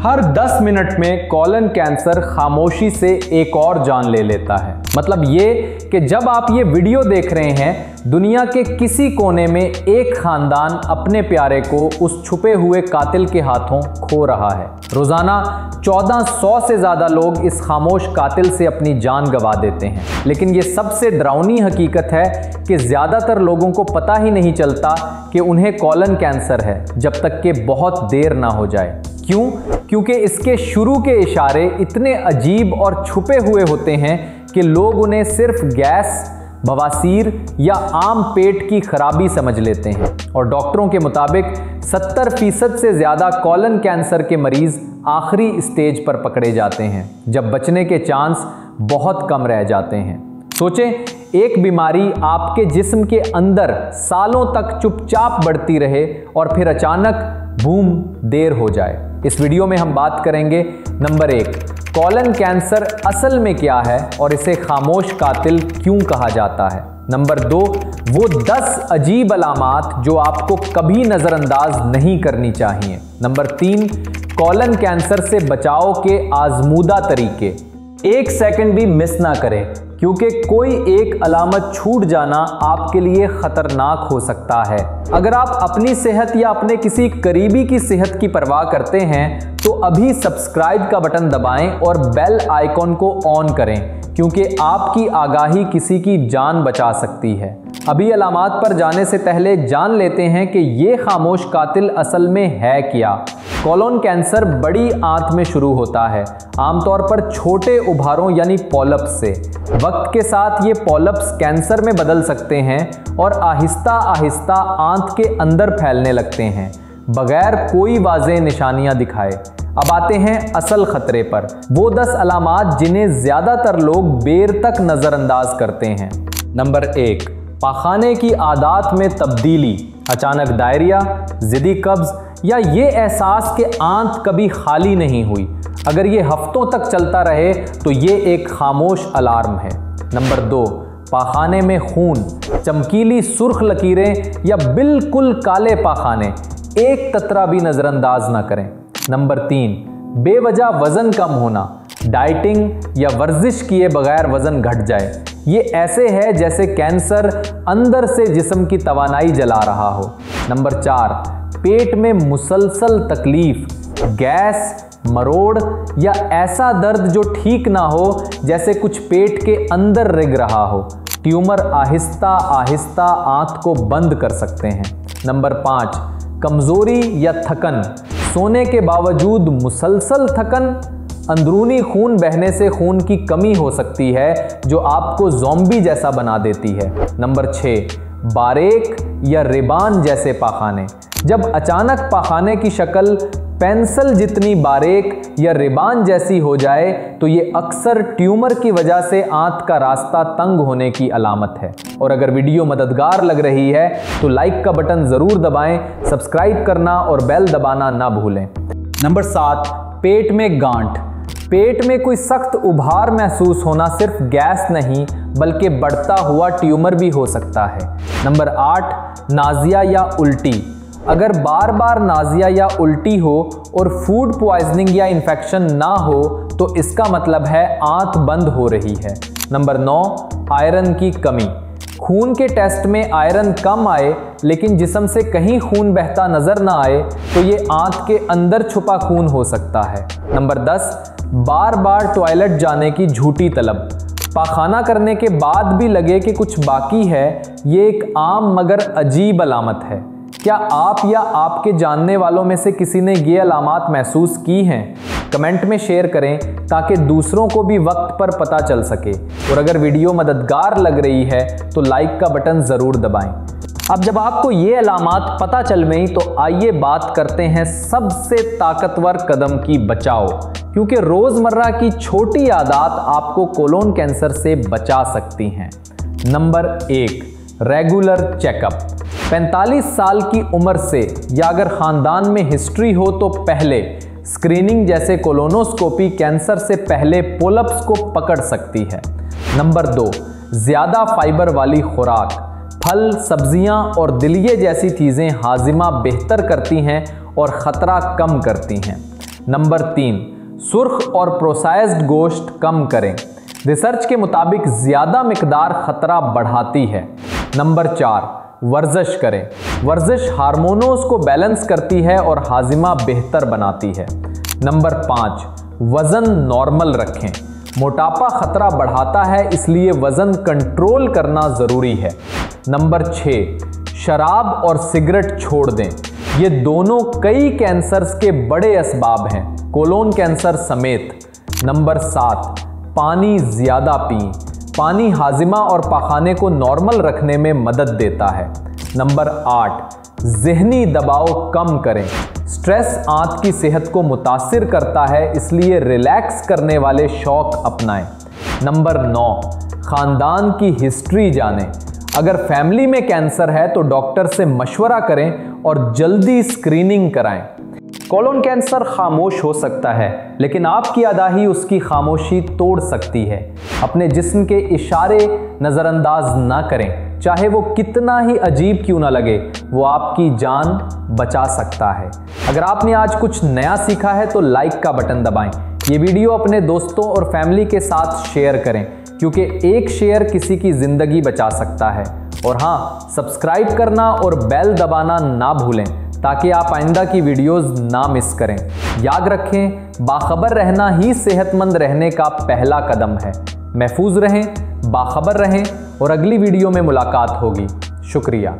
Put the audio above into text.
हर 10 minute में colon cancer खामोशी से एक और जान ले लेता है। मतलब ये कि जब आप ये वीडियो देख रहे हैं, दुनिया के किसी कोने में एक खानदान अपने प्यारे को उस छुपे हुए कातिल के हाथों खो रहा है। रोजाना 1400 से ज्यादा लोग इस खामोश कातिल से अपनी जान गंवा देते हैं। लेकिन ये सबसे डरावनी हकीकत है कि ज्यादातर लोगों को पता ही नहीं चलता कि उन्हें कॉलन कैंसर है, जब तक कि बहुत देर ना हो जाए। क्यों? क्योंकि इसके शुरू के इशारे इतने अजीब और छुपे हुए होते हैं कि लोग उन्हें सिर्फ गैस, बवासीर या आम पेट की खराबी समझ लेते हैं। और डॉक्टरों के मुताबिक 70% से ज़्यादा कॉलन कैंसर के मरीज़ आखिरी स्टेज पर पकड़े जाते हैं, जब बचने के चांस बहुत कम रह जाते हैं। सोचें, एक बीमारी आपके जिस्म के अंदर सालों तक चुपचाप बढ़ती रहे और फिर अचानक बूम, देर हो जाए। इस वीडियो में हम बात करेंगे नंबर 1, कॉलन कैंसर असल में क्या है और इसे खामोश कातिल क्यों कहा जाता है। नंबर 2, वो 10 अजीब अलामात जो आपको कभी नज़रअंदाज नहीं करनी चाहिए। नंबर 3, कॉलन कैंसर से बचाव के आजमूदा तरीके। 1 सेकंड भी मिस ना करें, क्योंकि कोई एक अलामत छूट जाना आपके लिए खतरनाक हो सकता है। अगर आप अपनी सेहत या अपने किसी करीबी की सेहत की परवाह करते हैं तो अभी सब्सक्राइब का बटन दबाएं और बेल आइकॉन को ऑन करें, क्योंकि आपकी आगाही किसी की जान बचा सकती है। अभी अलामात पर जाने से पहले जान लेते हैं कि ये खामोश कातिल असल में है क्या। कॉलन कैंसर बड़ी आंत में शुरू होता है, आमतौर पर छोटे उभारों यानी पॉलिप्स से। वक्त के साथ ये पॉलिप्स कैंसर में बदल सकते हैं और आहिस्ता आहिस्ता आंत के अंदर फैलने लगते हैं, बगैर कोई वाज़ेह निशानियां दिखाए। अब आते हैं असल खतरे पर, वो 10 अलामात जिन्हें ज़्यादातर लोग देर तक नज़रअंदाज करते हैं। नंबर 1, पाखाने की आदत में तब्दीली। अचानक डायरिया, ज़िद्दी कब्ज़ या ये एहसास कि आंत कभी खाली नहीं हुई। अगर ये हफ्तों तक चलता रहे तो ये एक खामोश अलार्म है। नंबर 2, पाखाने में खून, चमकीली सुर्ख लकीरें या बिल्कुल काले पाखाने, एक कतरा भी नज़रअंदाज ना करें। नंबर 3, बेवजह वज़न कम होना, डाइटिंग या वर्जिश किए बगैर वज़न घट जाए। ये ऐसे है जैसे कैंसर अंदर से जिस्म की तवानाई जला रहा हो। नंबर 4, पेट में मुसलसल तकलीफ, गैस, मरोड़ या ऐसा दर्द जो ठीक ना हो, जैसे कुछ पेट के अंदर रिग रहा हो। ट्यूमर आहिस्ता आहिस्ता आंत को बंद कर सकते हैं। नंबर 5, कमज़ोरी या थकन, सोने के बावजूद मुसलसल थकन, अंदरूनी खून बहने से खून की कमी हो सकती है जो आपको ज़ॉम्बी जैसा बना देती है। नंबर 6, बारीक या रिबान जैसे पाखाने, जब अचानक पाखाने की शक्ल पेंसिल जितनी बारीक या रिबान जैसी हो जाए तो ये अक्सर ट्यूमर की वजह से आंत का रास्ता तंग होने की अलामत है। और अगर वीडियो मददगार लग रही है तो लाइक का बटन ज़रूर दबाएं, सब्सक्राइब करना और बेल दबाना ना भूलें। नंबर 7, पेट में गांठ। पेट में कोई सख्त उभार महसूस होना सिर्फ गैस नहीं बल्कि बढ़ता हुआ ट्यूमर भी हो सकता है। नंबर 8, नाज़िया या उल्टी। अगर बार बार नाज़िया या उल्टी हो और फूड पॉइजनिंग या इन्फेक्शन ना हो तो इसका मतलब है आंत बंद हो रही है। नंबर 9, आयरन की कमी। खून के टेस्ट में आयरन कम आए लेकिन जिस्म से कहीं खून बहता नजर ना आए तो ये आंत के अंदर छुपा खून हो सकता है। नंबर 10, बार बार टॉयलेट जाने की झूठी तलब। पाखाना करने के बाद भी लगे कि कुछ बाकी है, ये एक आम मगर अजीब अलामत है। क्या आप या आपके जानने वालों में से किसी ने ये अलामात महसूस की हैं? कमेंट में शेयर करें ताकि दूसरों को भी वक्त पर पता चल सके। और अगर वीडियो मददगार लग रही है तो लाइक का बटन ज़रूर दबाएं। अब जब आपको ये अलामात पता चल गई तो आइए बात करते हैं सबसे ताकतवर कदम की, बचाओ। क्योंकि रोज़मर्रा की छोटी आदत आपको कोलोन कैंसर से बचा सकती हैं। Number 1, regular checkup. 45 साल की उम्र से या अगर ख़ानदान में हिस्ट्री हो तो पहले स्क्रीनिंग जैसे कोलोनोस्कोपी कैंसर से पहले पोलिप्स को पकड़ सकती है। नंबर 2, ज़्यादा फाइबर वाली खुराक। फल, सब्जियां और दलिये जैसी चीज़ें हाजिमा बेहतर करती हैं और ख़तरा कम करती हैं। नंबर 3, सुर्ख और प्रोसेस्ड गोश्त कम करें। रिसर्च के मुताबिक ज़्यादा मिकदार खतरा बढ़ाती है। नंबर 4, वर्जिश करें। वर्जिश हार्मोनों को बैलेंस करती है और हाजिमा बेहतर बनाती है। नंबर 5, वज़न नॉर्मल रखें। मोटापा खतरा बढ़ाता है, इसलिए वज़न कंट्रोल करना ज़रूरी है। नंबर 6, शराब और सिगरेट छोड़ दें। ये दोनों कई कैंसर्स के बड़े असबाब हैं, कोलोन कैंसर समेत। नंबर 7, पानी ज़्यादा पिएं। पानी हाजिमा और पाखाने को नॉर्मल रखने में मदद देता है। नंबर 8, ज़हनी दबाव कम करें। स्ट्रेस आंत की सेहत को मुतासिर करता है, इसलिए रिलैक्स करने वाले शौक अपनाएं। नंबर 9, ख़ानदान की हिस्ट्री जानें। अगर फैमिली में कैंसर है तो डॉक्टर से मशवरा करें और जल्दी स्क्रीनिंग कराएं। कोलोन कैंसर खामोश हो सकता है, लेकिन आपकी आगाही उसकी खामोशी तोड़ सकती है। अपने जिस्म के इशारे नज़रअंदाज ना करें, चाहे वो कितना ही अजीब क्यों ना लगे, वो आपकी जान बचा सकता है। अगर आपने आज कुछ नया सीखा है तो लाइक का बटन दबाएं। ये वीडियो अपने दोस्तों और फैमिली के साथ शेयर करें, क्योंकि एक शेयर किसी की ज़िंदगी बचा सकता है। और हाँ, सब्सक्राइब करना और बेल दबाना ना भूलें, ताकि आप आइंदा की वीडियोस ना मिस करें। याद रखें, बाखबर रहना ही सेहतमंद रहने का पहला कदम है। महफूज रहें, बाखबर रहें और अगली वीडियो में मुलाकात होगी। शुक्रिया।